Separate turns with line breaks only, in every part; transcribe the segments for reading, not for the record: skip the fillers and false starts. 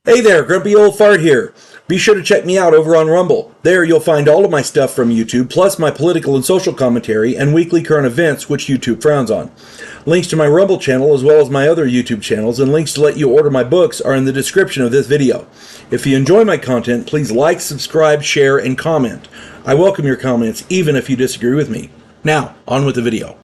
Hey there, Grumpy Old Fart here. Be sure to check me out over on Rumble. There you'll find all of my stuff from YouTube, plus my political and social commentary and weekly current events, which YouTube frowns on. Links to my Rumble channel as well as my other YouTube channels and links to let you order my books are in the description of this video. If you enjoy my content, please like, subscribe, share, and comment. I welcome your comments, even if you disagree with me. Now, on with the video.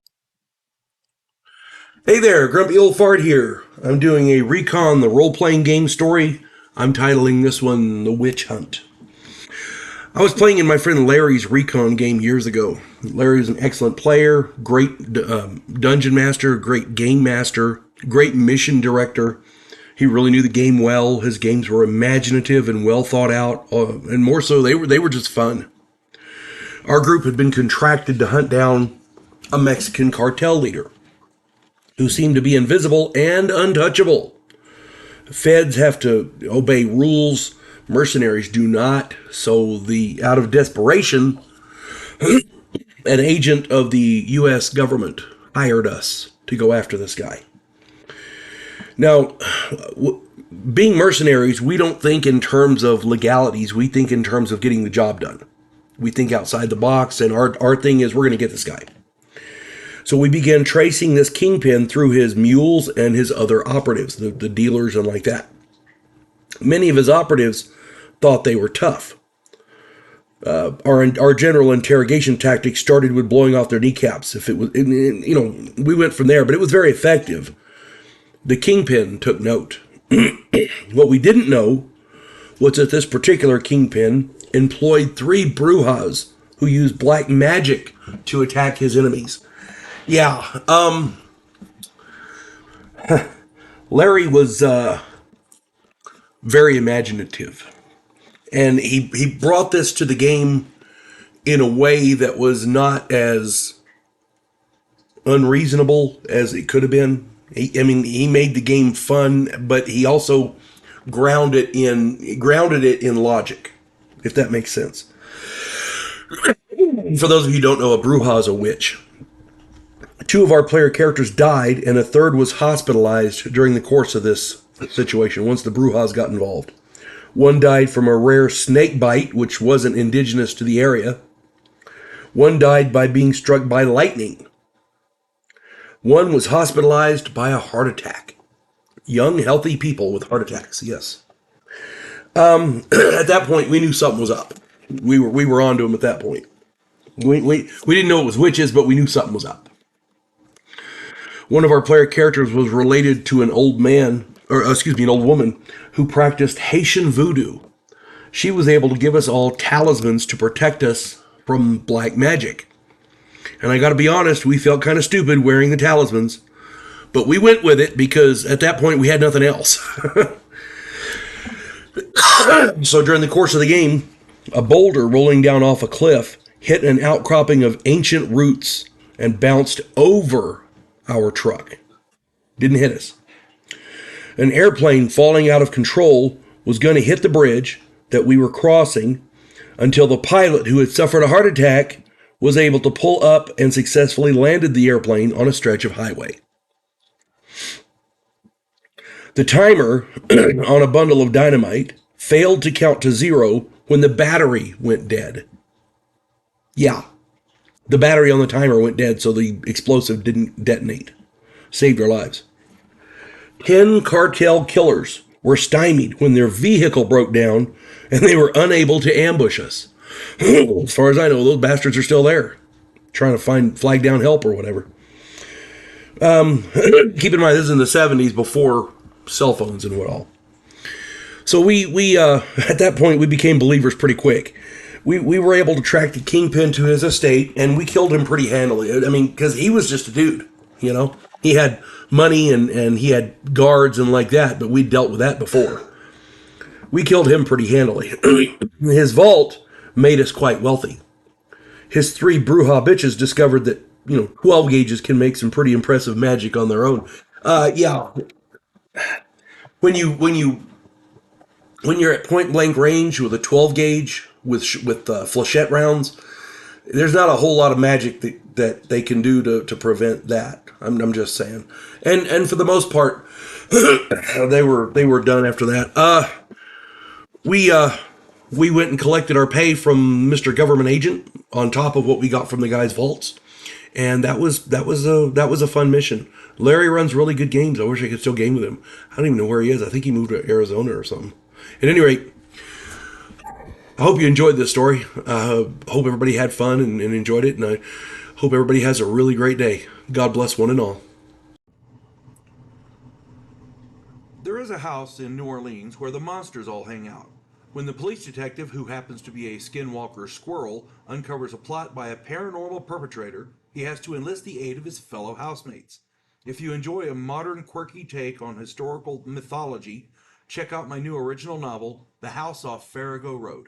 Hey there, Grumpy Old Fart here. I'm doing a Recon the Role-Playing Game story. I'm titling this one The Witch Hunt. I was playing in my friend Larry's Recon game years ago. Larry was an excellent player, great dungeon master, great game master, great mission director. He really knew the game well. His games were imaginative and well thought out, and more so, they were just fun. Our group had been contracted to hunt down a Mexican cartel leader who seemed to be invisible and untouchable. Feds have to obey rules. Mercenaries do not. So out of desperation, an agent of the U.S. government hired us to go after this guy. Now, being mercenaries, we don't think in terms of legalities. We think in terms of getting the job done. We think outside the box, and our thing is we're going to get this guy. So we began tracing this kingpin through his mules and his other operatives, the dealers and like that. Many of his operatives thought they were tough. Our general interrogation tactics started with blowing off their kneecaps. If it was, we went from there, but it was very effective. The kingpin took note. What we didn't know was that this particular kingpin employed 3 Brujas who used black magic to attack his enemies. Yeah, Larry was very imaginative, and he brought this to the game in a way that was not as unreasonable as it could have been. He made the game fun, but he also grounded it in logic, if that makes sense. For those of you who don't know, a Bruja is a witch. 2 of our player characters died, and a 3rd was hospitalized during the course of this situation, once the Brujas got involved. 1 died from a rare snake bite, which wasn't indigenous to the area. 1 died by being struck by lightning. 1 was hospitalized by a heart attack. Young, healthy people with heart attacks, yes. At that point, we knew something was up. We were on to them at that point. We didn't know it was witches, but we knew something was up. One of our player characters was related to an old woman who practiced Haitian voodoo. She was able to give us all talismans to protect us from black magic. And I gotta be honest, we felt kind of stupid wearing the talismans, but we went with it because at that point we had nothing else. So during the course of the game, a boulder rolling down off a cliff hit an outcropping of ancient roots and bounced over our truck. Didn't hit us. An airplane falling out of control was going to hit the bridge that we were crossing until the pilot, who had suffered a heart attack, was able to pull up and successfully landed the airplane on a stretch of highway. The timer on a bundle of dynamite failed to count to 0 when the battery went dead. Yeah. The battery on the timer went dead, so the explosive didn't detonate. Saved our lives. 10 cartel killers were stymied when their vehicle broke down and they were unable to ambush us. As far as I know, those bastards are still there, trying to flag down help or whatever. Keep in mind, this is in the 70s, before cell phones and what all. So we at that point, we became believers pretty quick. We were able to track the kingpin to his estate, and we killed him pretty handily. I mean, because he was just a dude, you know? He had money, and he had guards and like that, but we dealt with that before. We killed him pretty handily. His vault made us quite wealthy. His 3 Bruja bitches discovered that, 12 gauges can make some pretty impressive magic on their own. Yeah. When you're at point blank range with a 12 gauge with flechette rounds, there's not a whole lot of magic that they can do to prevent that. I'm just saying. And for the most part, they were done after that. We we went and collected our pay from Mr. Government Agent on top of what we got from the guy's vaults, and that was a fun mission. Larry runs really good games. I wish I could still game with him. I don't even know where he is. I think he moved to Arizona or something. At any rate, I hope you enjoyed this story. Hope everybody had fun and enjoyed it, and I hope everybody has a really great day. God bless one and all. There is a house in New Orleans where the monsters all hang out. When the police detective, who happens to be a skinwalker squirrel, uncovers a plot by a paranormal perpetrator, he has to enlist the aid of his fellow housemates. If you enjoy a modern, quirky take on historical mythology, check out my new original novel, The House Off Farrago Road.